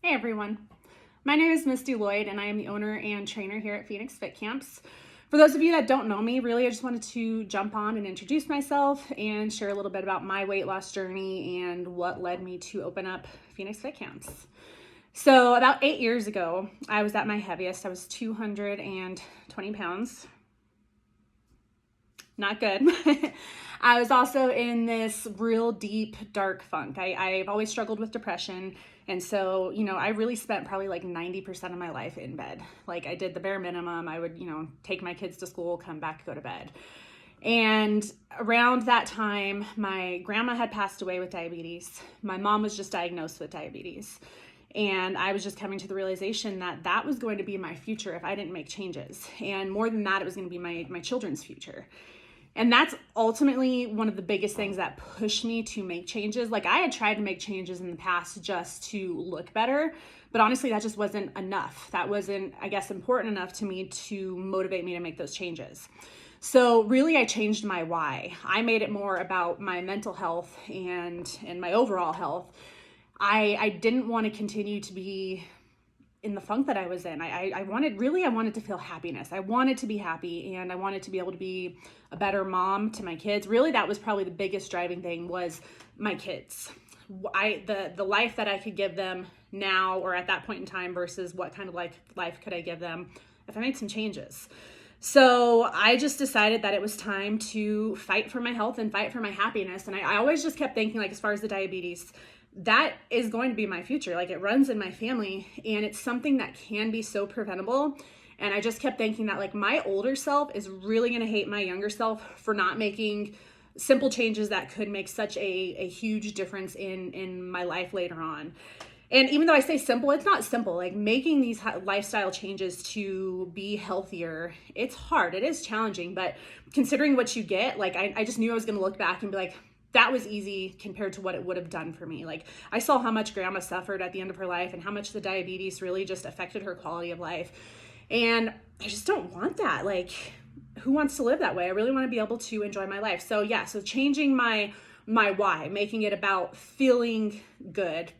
Hey everyone, my name is Misty Lloyd and I am the owner and trainer here at Phoenix Fit Camps. For those of you that don't know me, really I just wanted to jump on and introduce myself and share a little bit about my weight loss journey and what led me to open up Phoenix Fit Camps. So about 8 years ago, I was at my heaviest. I was 220 pounds. Not good. I was also in this real deep, dark funk. I've always struggled with depression. And so, I really spent probably like 90% of my life in bed. Like I did the bare minimum. I would, take my kids to school, come back, go to bed. And around that time, my grandma had passed away with diabetes. My mom was just diagnosed with diabetes. And I was just coming to the realization that that was going to be my future if I didn't make changes. And more than that, it was going to be my children's future. And that's ultimately one of the biggest things that pushed me to make changes. Like I had tried to make changes in the past just to look better, but honestly, that just wasn't enough. That wasn't, I guess, important enough to me to motivate me to make those changes. So really, I changed my why. I made it more about my mental health and my overall health. I didn't want to continue to be in the funk that I was in. I wanted to feel happiness. I wanted to be happy and I wanted to be able to be a better mom to my kids. Really, that was probably the biggest driving thing was my kids. The life that I could give them now or at that point in time versus what kind of life could I give them if I made some changes. So I just decided that it was time to fight for my health and fight for my happiness. And I always just kept thinking, like, as far as the diabetes, that is going to be my future. Like it runs in my family and it's something that can be so preventable. And I just kept thinking that like my older self is really going to hate my younger self for not making simple changes that could make such a huge difference in my life later on. And even though I say simple, it's not simple. Like making these lifestyle changes to be healthier, it's hard. It is challenging, but considering what you get, like I just knew I was going to look back and be like, that was easy compared to what it would have done for me. Like I saw how much grandma suffered at the end of her life and how much the diabetes really just affected her quality of life. And I just don't want that. Like who wants to live that way? I really want to be able to enjoy my life. So so changing my why, making it about feeling good,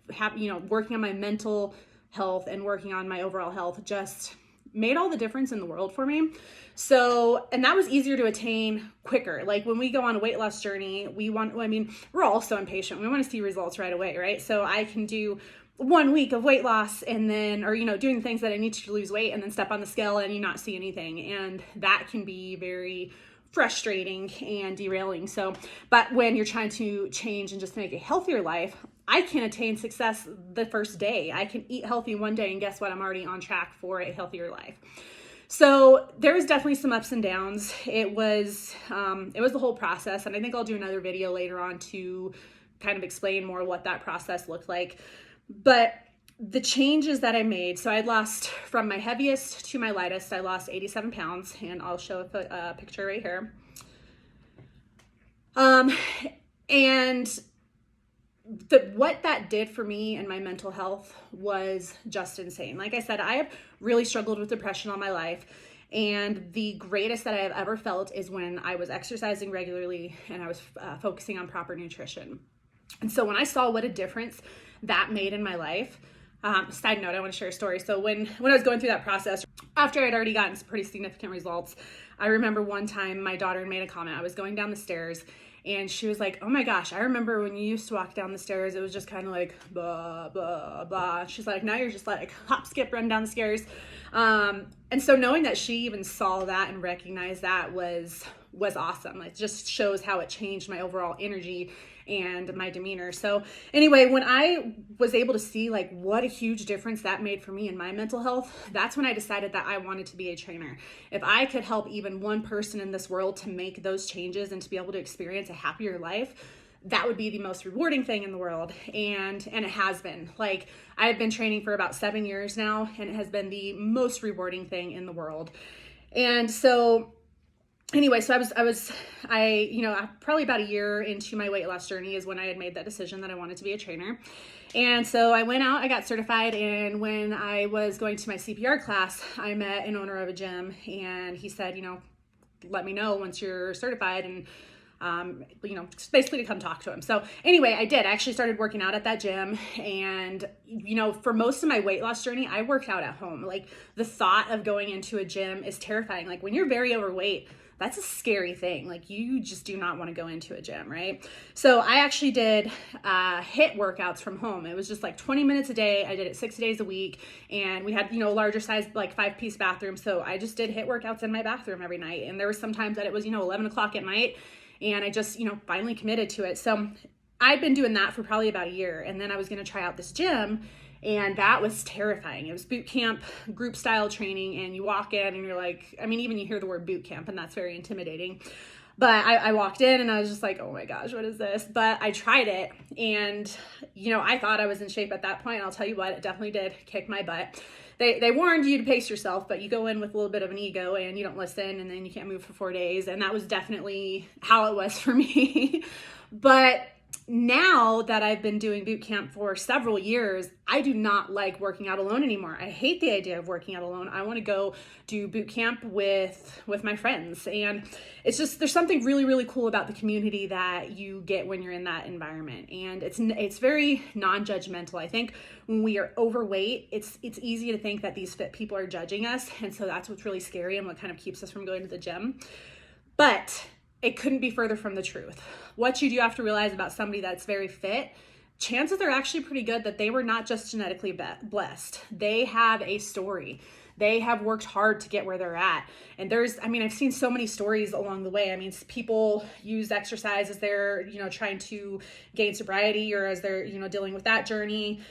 working on my mental health and working on my overall health just made all the difference in the world for me. So, and that was easier to attain quicker. Like when we go on a weight loss journey, we're all so impatient. We want to see results right away, right? So I can do 1 week of weight loss and then, doing the things that I need to lose weight and then step on the scale and you not see anything. And that can be very frustrating and derailing. So, but when you're trying to change and just make a healthier life, I can attain success the first day. I can eat healthy one day and guess what? I'm already on track for a healthier life. So there was definitely some ups and downs. It was the whole process. And I think I'll do another video later on to kind of explain more what that process looked like. But the changes that I made, so I lost from my heaviest to my lightest, I lost 87 pounds and I'll show a picture right here. And what that did for me and my mental health was just insane. Like I said, I have really struggled with depression all my life. And the greatest that I have ever felt is when I was exercising regularly and I was focusing on proper nutrition. And so when I saw what a difference that made in my life, side note, I want to share a story. So when I was going through that process, after I'd already gotten some pretty significant results, I remember one time my daughter made a comment. I was going down the stairs and she was like, oh my gosh, I remember when you used to walk down the stairs, it was just kind of like, blah, blah, blah. She's like, now you're just like hop, skip, run down the stairs. And so knowing that she even saw that and recognized that was awesome. It just shows how it changed my overall energy and my demeanor. So anyway, when I was able to see like what a huge difference that made for me in my mental health, that's when I decided that I wanted to be a trainer. If I could help even one person in this world to make those changes and to be able to experience a happier life, that would be the most rewarding thing in the world. And it has been. Like I've been training for about 7 years now and it has been the most rewarding thing in the world. And so anyway, so I probably about a year into my weight loss journey is when I had made that decision that I wanted to be a trainer. And so I went out, I got certified. And when I was going to my CPR class, I met an owner of a gym and he said, let me know once you're certified. And just basically to come talk to him. So anyway, I actually started working out at that gym. And, for most of my weight loss journey, I worked out at home. Like, the thought of going into a gym is terrifying. Like, when you're very overweight, that's a scary thing. Like, you just do not want to go into a gym, right? So I actually did HIIT workouts from home. It was just like 20 minutes a day. I did it 6 days a week, and we had, a larger size, like 5-piece bathroom. So I just did HIIT workouts in my bathroom every night. And there were some times that it was, 11 o'clock at night, and I just, finally committed to it. So I'd been doing that for probably about a year. And then I was going to try out this gym, and that was terrifying. It was boot camp, group style training, and you walk in and you're like, even you hear the word boot camp, and that's very intimidating. But I walked in and I was just like, oh my gosh, what is this? But I tried it, and, I thought I was in shape at that point. I'll tell you what, it definitely did kick my butt. They warned you to pace yourself, but you go in with a little bit of an ego and you don't listen, and then you can't move for 4 days. And that was definitely how it was for me. But now that I've been doing boot camp for several years, I do not like working out alone anymore. I hate the idea of working out alone. I want to go do boot camp with my friends. And it's just, there's something really, really cool about the community that you get when you're in that environment. And it's very non-judgmental. I think when we are overweight, it's easy to think that these fit people are judging us. And so that's what's really scary and what kind of keeps us from going to the gym. But it couldn't be further from the truth. What you do have to realize about somebody that's very fit, chances are actually pretty good that they were not just genetically blessed. They have a story. They have worked hard to get where they're at. And I've seen so many stories along the way. People use exercise as they're, trying to gain sobriety, or as they're, dealing with that journey,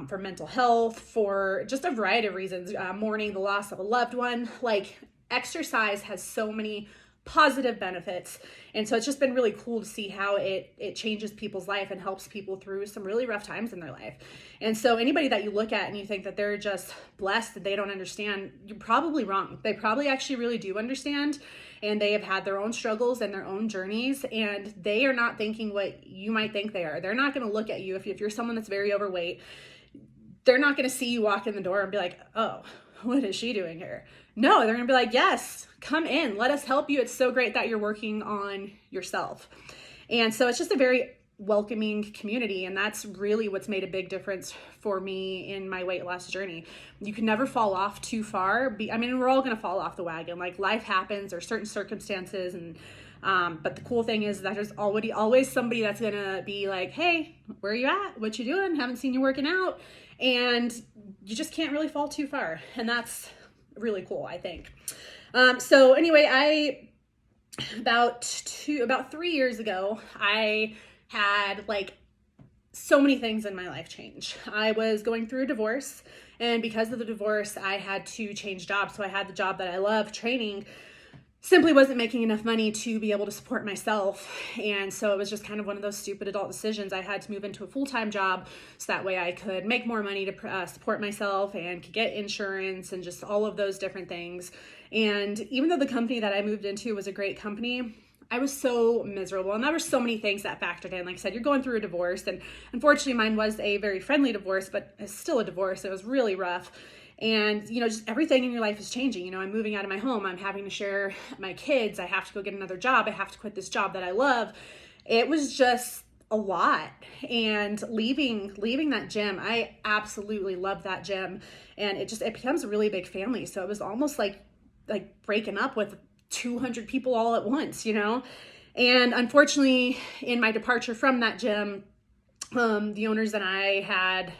for mental health, for just a variety of reasons, mourning the loss of a loved one. Like, exercise has so many positive benefits. And so it's just been really cool to see how it changes people's life and helps people through some really rough times in their life. And so anybody that you look at and you think that they're just blessed, that they don't understand, you're probably wrong. They probably actually really do understand, and they have had their own struggles and their own journeys, and they are not thinking what you might think they are. They're not going to look at you, if you're someone that's very overweight, they're not going to see you walk in the door and be like, oh, what is she doing here? No, they're going to be like, yes, come in. Let us help you. It's so great that you're working on yourself. And so it's just a very welcoming community. And that's really what's made a big difference for me in my weight loss journey. You can never fall off too far. We're all going to fall off the wagon. Like, life happens, or certain circumstances. And but the cool thing is that there's always somebody that's going to be like, hey, where are you at? What you doing? Haven't seen you working out. And you just can't really fall too far. And that's really cool, I think. So anyway, about 3 years ago, I had so many things in my life change. I was going through a divorce, and because of the divorce, I had to change jobs. So I had the job that I love, training, simply wasn't making enough money to be able to support myself. And so it was just kind of one of those stupid adult decisions. I had to move into a full-time job so that way I could make more money to support myself and could get insurance and just all of those different things. And even though the company that I moved into was a great company, I was so miserable. And there were so many things that factored in. Like I said, you're going through a divorce, and unfortunately mine was a very friendly divorce, but it's still a divorce. It was really rough. And, just everything in your life is changing. I'm moving out of my home. I'm having to share my kids. I have to go get another job. I have to quit this job that I love. It was just a lot. And leaving that gym, I absolutely love that gym. And it becomes a really big family. So it was almost like breaking up with 200 people all at once, And unfortunately, in my departure from that gym, the owners and I had,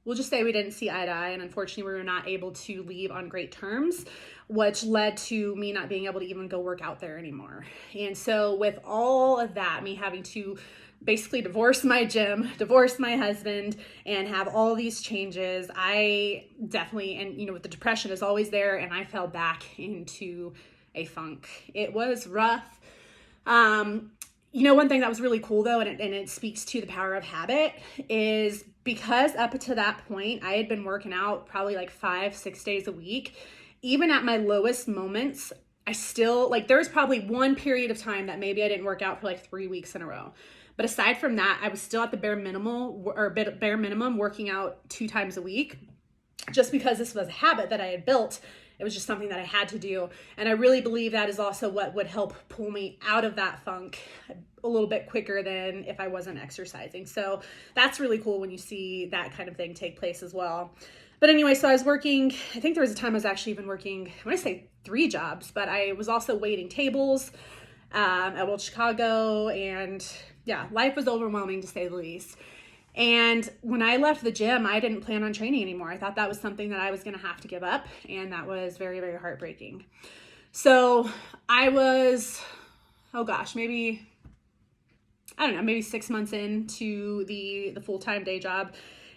we'll just say we didn't see eye to eye, and unfortunately we were not able to leave on great terms, which led to me not being able to even go work out there anymore. And so with all of that, me having to basically divorce my gym, divorce my husband, and have all these changes, I definitely, and with the depression is always there, and I fell back into a funk. It was rough. One thing that was really cool though, and it speaks to the power of habit, is because up to that point, I had been working out probably 5-6 days a week. Even at my lowest moments, I still, there was probably one period of time that maybe I didn't work out for 3 weeks in a row. But aside from that, I was still at the bare minimum working out 2 times a week, just because this was a habit that I had built. It was just something that I had to do. And I really believe that is also what would help pull me out of that funk a little bit quicker than if I wasn't exercising. So that's really cool when you see that kind of thing take place as well. But anyway, so I was working, I think there was a time I was actually even working, I want to say 3 jobs, but I was also waiting tables at Old Chicago, and yeah, life was overwhelming to say the least. And when I left the gym, I didn't plan on training anymore. I thought that was something that I was going to have to give up, and that was very, very heartbreaking. So I was, oh gosh, maybe 6 months into the full-time day job,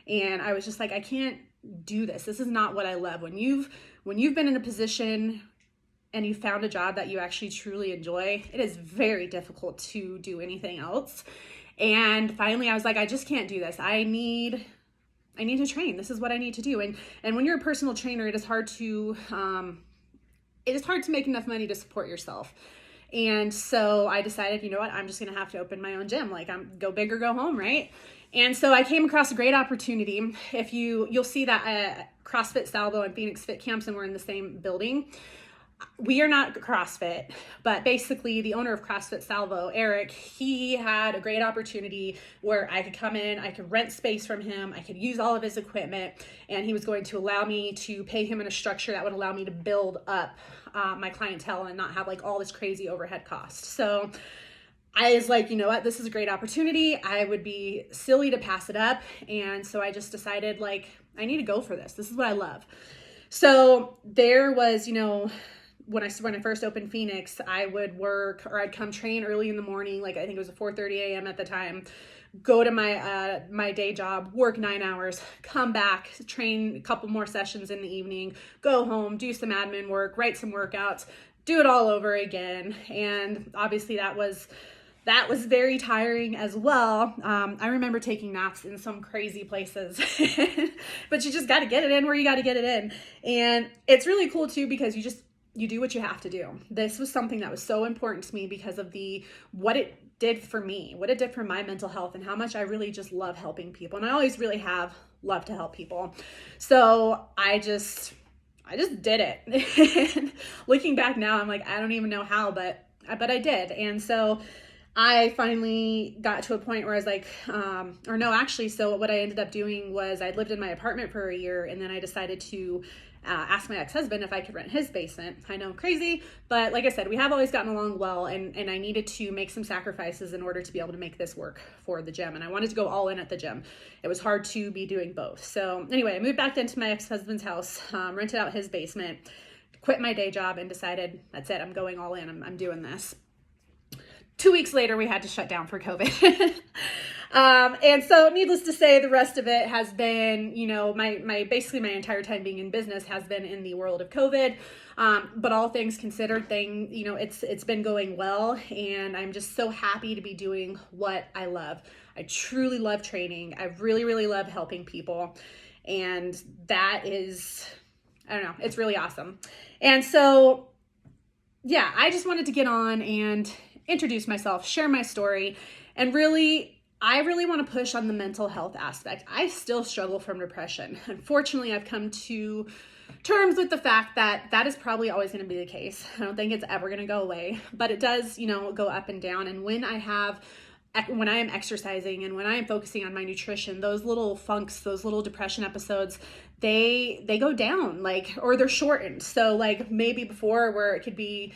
and I was just like, I can't do this. This is not what I love. When you've been in a position and you found a job that you actually truly enjoy, it is very difficult to do anything else. And finally I was like, I just can't do this. I need to train. This is what I need to do. And when you're a personal trainer, it is hard to make enough money to support yourself. And so I decided, you know what, I'm just going to have to open my own gym. Like, I'm go big or go home, right? And so I came across a great opportunity. If you'll see that CrossFit Salvo and Phoenix Fit Camps, and we're in the same building. We are not CrossFit, but basically the owner of CrossFit Salvo, Eric, he had a great opportunity where I could come in, I could rent space from him, I could use all of his equipment, and he was going to allow me to pay him in a structure that would allow me to build up my clientele and not have like all this crazy overhead cost. So I was like, you know what, this is a great opportunity. I would be silly to pass it up. And so I just decided, like, I need to go for this. This is what I love. So there was, when I first opened Phoenix, I would work, or I'd come train early in the morning. Like, I think it was 4:30 a.m. at the time, go to my day job, work 9 hours, come back, train a couple more sessions in the evening, go home, do some admin work, write some workouts, do it all over again. And obviously that was very tiring as well. I remember taking naps in some crazy places, but you just got to get it in where you got to get it in. And it's really cool too, because you do what you have to do. This was something that was so important to me because of what it did for me, what it did for my mental health, and how much I really just love helping people. And I always really have loved to help people. So I just did it. And looking back now, I'm like, I don't even know how, but I did. And so I finally got to a point where I was like, so what I ended up doing was I lived in my apartment for a year, and then I decided to ask my ex-husband if I could rent his basement. I know, crazy, but like I said, we have always gotten along well, and I needed to make some sacrifices in order to be able to make this work for the gym, and I wanted to go all in at the gym. It was hard to be doing both. So anyway, I moved back into my ex-husband's house, rented out his basement, quit my day job, and decided, that's it, I'm going all in, I'm doing this. 2 weeks later, we had to shut down for COVID. And so needless to say, the rest of it has been, basically my entire time being in business has been in the world of COVID. But all things considered, it's been going well, and I'm just so happy to be doing what I love. I truly love training. I really, really love helping people. And that is, I don't know, it's really awesome. And so, yeah, I just wanted to get on and introduce myself, share my story, and I really want to push on the mental health aspect. I still struggle from depression. Unfortunately, I've come to terms with the fact that is probably always going to be the case. I don't think it's ever going to go away, but it does, go up and down. And when I am exercising and when I am focusing on my nutrition, those little funks, those little depression episodes, they go down, or they're shortened. So maybe before, where it could be,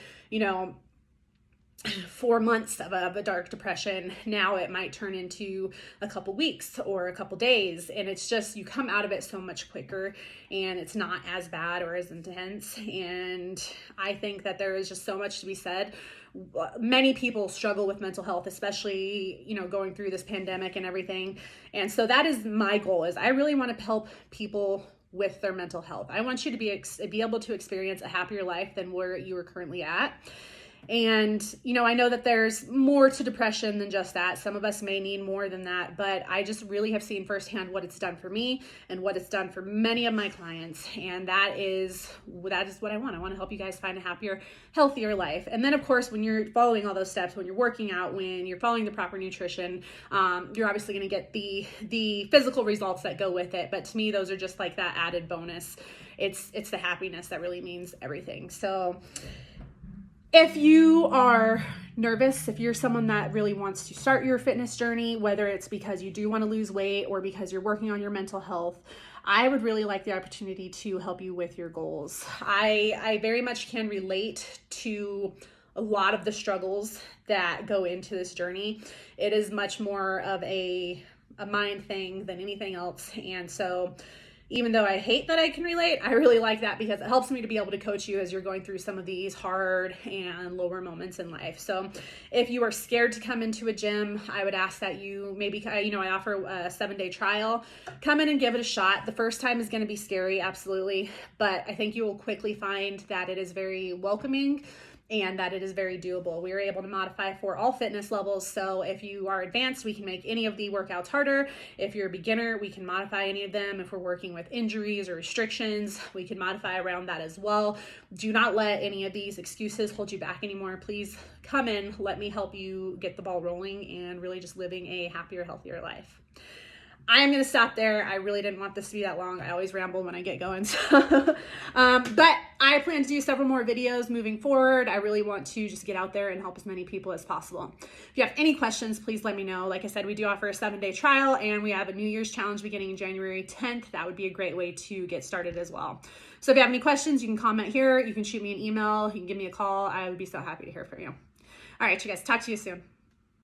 4 months of a dark depression, now it might turn into a couple weeks or a couple days. And it's just, you come out of it so much quicker, and it's not as bad or as intense. And I think that there is just so much to be said. Many people struggle with mental health, especially, going through this pandemic and everything. And so that is my goal, is I really want to help people with their mental health. I want you to be able to experience a happier life than where you are currently at. And, you know, I know that there's more to depression than just that. Some of us may need more than that, but I just really have seen firsthand what it's done for me and what it's done for many of my clients. And that is what I want. I want to help you guys find a happier, healthier life. And then, of course, when you're following all those steps, when you're working out, when you're following the proper nutrition, you're obviously going to get the physical results that go with it. But to me, those are just like that added bonus. It's the happiness that really means everything. So if you are nervous, if you're someone that really wants to start your fitness journey, whether it's because you do want to lose weight or because you're working on your mental health, I would really like the opportunity to help you with your goals. I very much can relate to a lot of the struggles that go into this journey. It is much more of a mind thing than anything else. And so even though I hate that I can relate, I really like that because it helps me to be able to coach you as you're going through some of these hard and lower moments in life. So if you are scared to come into a gym, I would ask that you maybe, I offer a 7-day trial. Come in and give it a shot. The first time is going to be scary, absolutely. But I think you will quickly find that it is very welcoming and that it is very doable. We are able to modify for all fitness levels. So if you are advanced, we can make any of the workouts harder. If you're a beginner, we can modify any of them. If we're working with injuries or restrictions, we can modify around that as well. Do not let any of these excuses hold you back anymore. Please come in, let me help you get the ball rolling and really just living a happier, healthier life. I am going to stop there. I really didn't want this to be that long. I always ramble when I get going. But I plan to do several more videos moving forward. I really want to just get out there and help as many people as possible. If you have any questions, please let me know. Like I said, we do offer a 7-day trial and we have a New Year's challenge beginning January 10th. That would be a great way to get started as well. So if you have any questions, you can comment here. You can shoot me an email. You can give me a call. I would be so happy to hear from you. All right, you guys, talk to you soon.